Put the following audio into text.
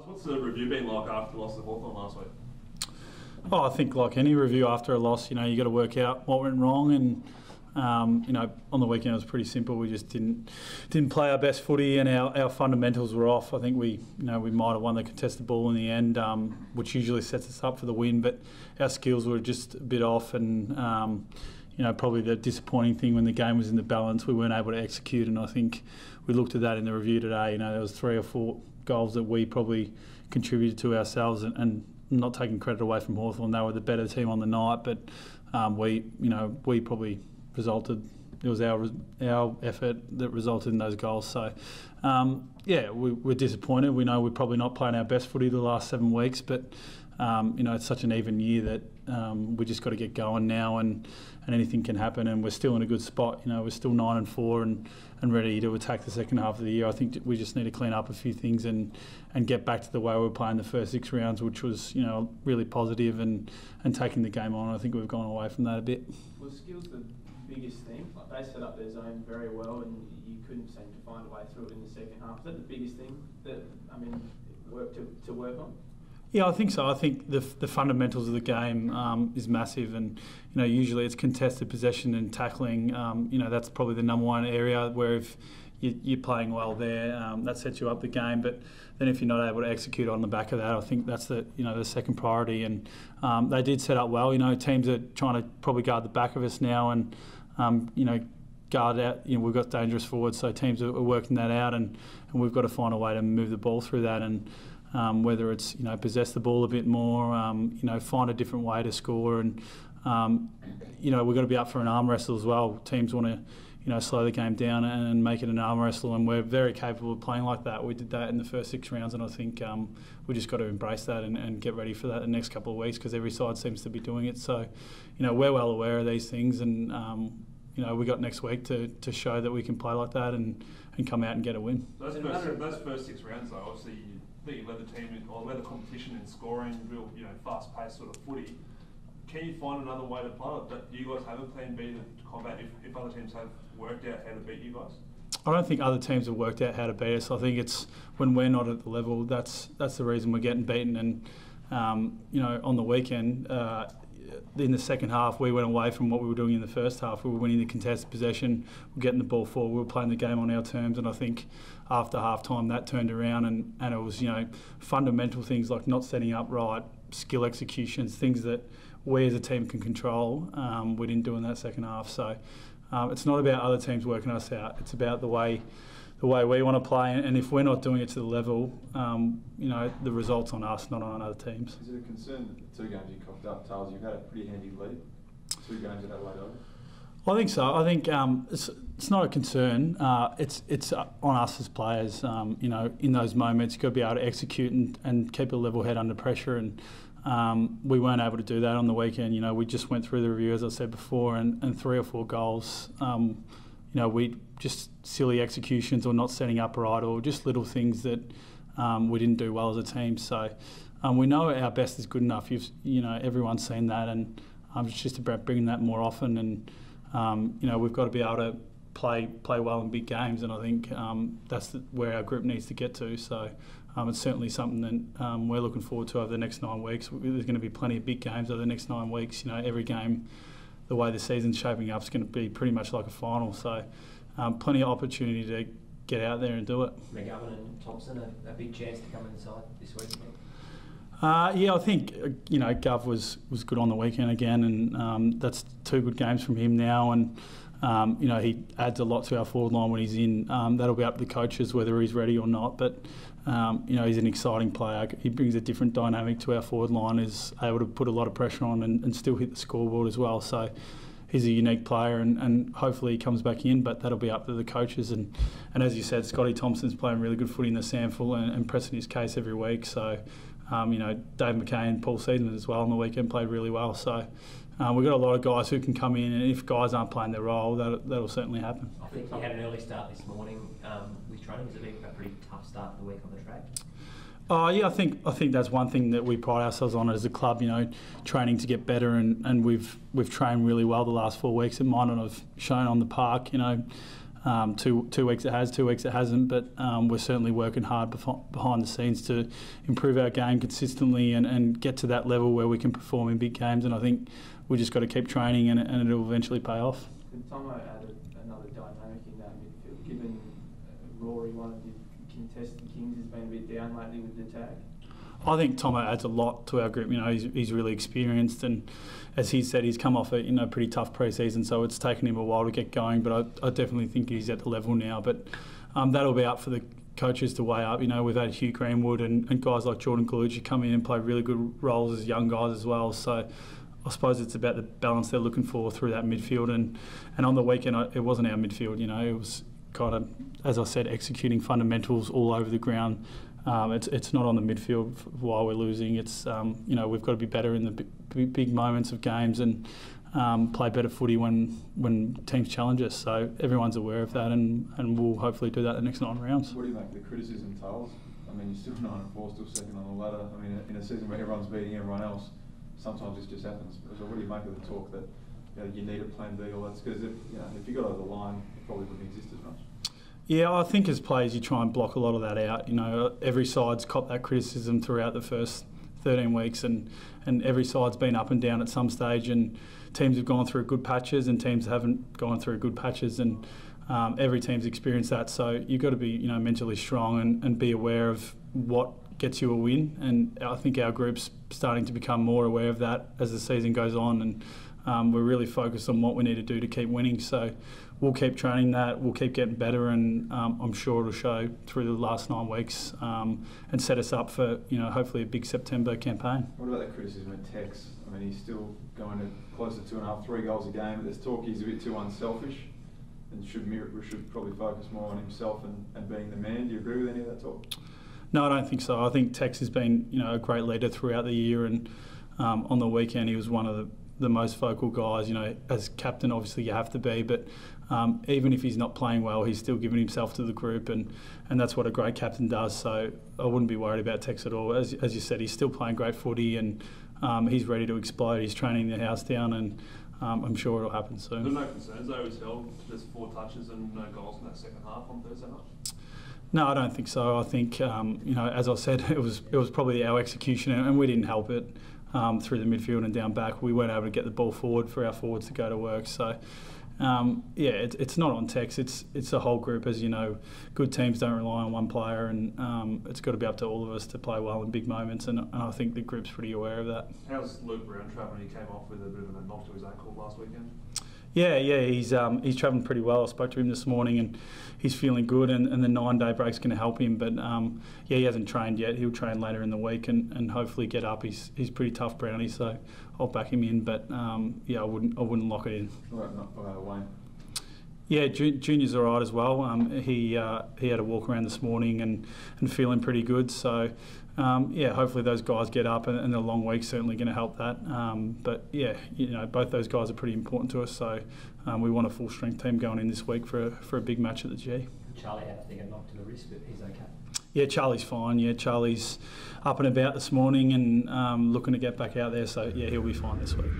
What's the review been like after the loss of Hawthorn last week? Oh, I think like any review after a loss, you got to work out what went wrong, and on the weekend it was pretty simple. We just didn't play our best footy, and our fundamentals were off. I think we might have won the contested ball in the end, which usually sets us up for the win, but our skills were just a bit off, and probably the disappointing thing when the game was in the balance, we weren't able to execute, and I think we looked at that in the review today. There was 3 or 4 goals that we probably contributed to ourselves, and not taking credit away from Hawthorn. They were the better team on the night, but we probably resulted. It was our effort that resulted in those goals. So, we're disappointed. We know we're probably not playing our best footy the last 7 weeks, but it's such an even year that we just got to get going now, and anything can happen. And we're still in a good spot. We're still 9-4 and ready to attack the second half of the year. I think we just need to clean up a few things and get back to the way we were playing the first 6 rounds, which was really positive and taking the game on. I think we've gone away from that a bit. Was skills the biggest thing? Like, they set up their zone very well, and you couldn't seem to find a way through it in the second half. Is that the biggest thing that work to work on? Yeah, I think so. I think the fundamentals of the game is massive, and usually it's contested possession and tackling. That's probably the number one area where if you're playing well there, that sets you up the game. But then if you're not able to execute on the back of that, I think that's the second priority. And they did set up well. Teams are trying to probably guard the back of us now, and guard out. We've got dangerous forwards, so teams are working that out, and we've got to find a way to move the ball through that. And whether it's possess the ball a bit more, find a different way to score, and we've got to be up for an arm wrestle as well. Teams want to slow the game down and make it an arm wrestle, and we're very capable of playing like that. We did that in the first 6 rounds, and I think we just got to embrace that and get ready for that the next couple of weeks, because every side seems to be doing it. So we're well aware of these things, and we got next week to show that we can play like that and come out and get a win. Those first 6 rounds, though, obviously you led the team or led the competition in scoring, real fast-paced sort of footy. Can you find another way to play it? Do you guys have a plan B to combat if other teams have worked out how to beat you guys? I don't think other teams have worked out how to beat us. I think it's when we're not at the level, that's the reason we're getting beaten. And on the weekend, in the second half, we went away from what we were doing in the first half. We were winning the contested possession, we were getting the ball forward, we were playing the game on our terms, and I think after half-time that turned around, and it was fundamental things like not setting up right, skill executions, things that we as a team can control. We didn't do in that second half. So it's not about other teams working us out, it's about the way we want to play, and if we're not doing it to the level, the result's on us, not on other teams. Is it a concern that the 2 games you cocked up, Talia, you've had a pretty handy lead? 2 games at Adelaide Oval? I think so. I think it's not a concern. It's on us as players. In those moments, you've got to be able to execute and keep a level head under pressure, and we weren't able to do that on the weekend. We just went through the review, as I said before, and 3 or 4 goals. We just silly executions or not setting up right, or just little things that we didn't do well as a team. So we know our best is good enough. Everyone's seen that, and it's just about bringing that more often. And we've got to be able to play well in big games, and I think that's where our group needs to get to. So it's certainly something that we're looking forward to over the next 9 weeks. There's going to be plenty of big games over the next 9 weeks. Every game, the way the season's shaping up, is going to be pretty much like a final. So plenty of opportunity to get out there and do it. McGovern and Thompson, a big chance to come inside this week. I think Gov was good on the weekend again, and that's 2 good games from him now, and he adds a lot to our forward line when he's in. That'll be up to the coaches whether he's ready or not, but he's an exciting player. He brings a different dynamic to our forward line, is able to put a lot of pressure on and still hit the scoreboard as well. So he's a unique player, and hopefully he comes back in, but that'll be up to the coaches. And as you said, Scotty Thompson's playing really good footy in the sample and pressing his case every week. So Dave McKay and Paul Seidman as well on the weekend played really well. So we've got a lot of guys who can come in, and if guys aren't playing their role, that'll certainly happen. I think you had an early start this morning with training. Has it been a pretty tough start to the week on the track? I think that's one thing that we pride ourselves on as a club. Training to get better, and we've trained really well the last 4 weeks. It might not have shown on the park. 2 weeks it has, 2 weeks it hasn't, but we're certainly working hard behind the scenes to improve our game consistently and get to that level where we can perform in big games. And I think we just got to keep training and it'll eventually pay off. Can Tomo add another dynamic in that midfield, given Rory, one of the contested kings, has been a bit down lately with the tag? I think Tomo adds a lot to our group. You know, he's really experienced, and as he said, he's come off a pretty tough pre-season, so it's taken him a while to get going. But I definitely think he's at the level now. But that'll be up for the coaches to weigh up. You know, we've had Hugh Greenwood and guys like Jordan Galucci come in and play really good roles as young guys as well. So I suppose it's about the balance they're looking for through that midfield. And on the weekend, it wasn't our midfield. You know, it was kind of, as I said, executing fundamentals all over the ground. It's not on the midfield while we're losing. It's you know, we've got to be better in the big moments of games and play better footy when teams challenge us. So everyone's aware of that, and we'll hopefully do that the next 9 rounds. What do you make of the criticism, Tales? I mean, you're still 9-4, still second on the ladder. I mean, in a season where everyone's beating everyone else, sometimes this just happens. So what do you make of the talk that you need a plan B or that's because if you got over the line, it probably wouldn't exist as much? Yeah, I think as players you try and block a lot of that out. You know, every side's copped that criticism throughout the first 13 weeks and every side's been up and down at some stage, and teams have gone through good patches and teams haven't gone through good patches, and every team's experienced that. So you've got to be mentally strong and be aware of what gets you a win, and I think our group's starting to become more aware of that as the season goes on, and we're really focused on what we need to do to keep winning. So we'll keep training that, we'll keep getting better, and I'm sure it'll show through the last 9 weeks and set us up for hopefully a big September campaign. What about that criticism of Tex? I mean, he's still going to close to 2.5, 3 goals a game. There's talk he's a bit too unselfish and should probably focus more on himself and being the man. Do you agree with any of that talk? No, I don't think so. I think Tex has been a great leader throughout the year, and on the weekend he was one of the most vocal guys. As captain, obviously you have to be, but even if he's not playing well, he's still giving himself to the group, and that's what a great captain does. So I wouldn't be worried about Tex at all. As you said, he's still playing great footy, and he's ready to explode. He's training the house down, and I'm sure it'll happen soon. There were no concerns though. He was held to just 4 touches and no goals in that second half on Thursday night? No, I don't think so. I think as I said, it was probably our execution, and we didn't help it through the midfield and down back. We weren't able to get the ball forward for our forwards to go to work. So it's not on Tex. It's a whole group. As you know, good teams don't rely on one player, and it's got to be up to all of us to play well in big moments. And I think the group's pretty aware of that. How's Luke Brown travelling? He came off with a bit of a knock to his ankle last weekend. Yeah, he's travelling pretty well. I spoke to him this morning, and he's feeling good. And the 9-day break's going to help him. But he hasn't trained yet. He'll train later in the week and hopefully get up. He's pretty tough, Brownie. So I'll back him in. But I wouldn't lock it in. What about Wayne? Yeah, Junior's all right as well. He had a walk around this morning and feeling pretty good. So hopefully those guys get up, and the long week's certainly going to help that. But both those guys are pretty important to us. So we want a full strength team going in this week for a big match at the G. Charlie had, I think, a knock to the wrist, but he's okay. Yeah, Charlie's fine. Yeah, Charlie's up and about this morning and looking to get back out there. So yeah, he'll be fine this week.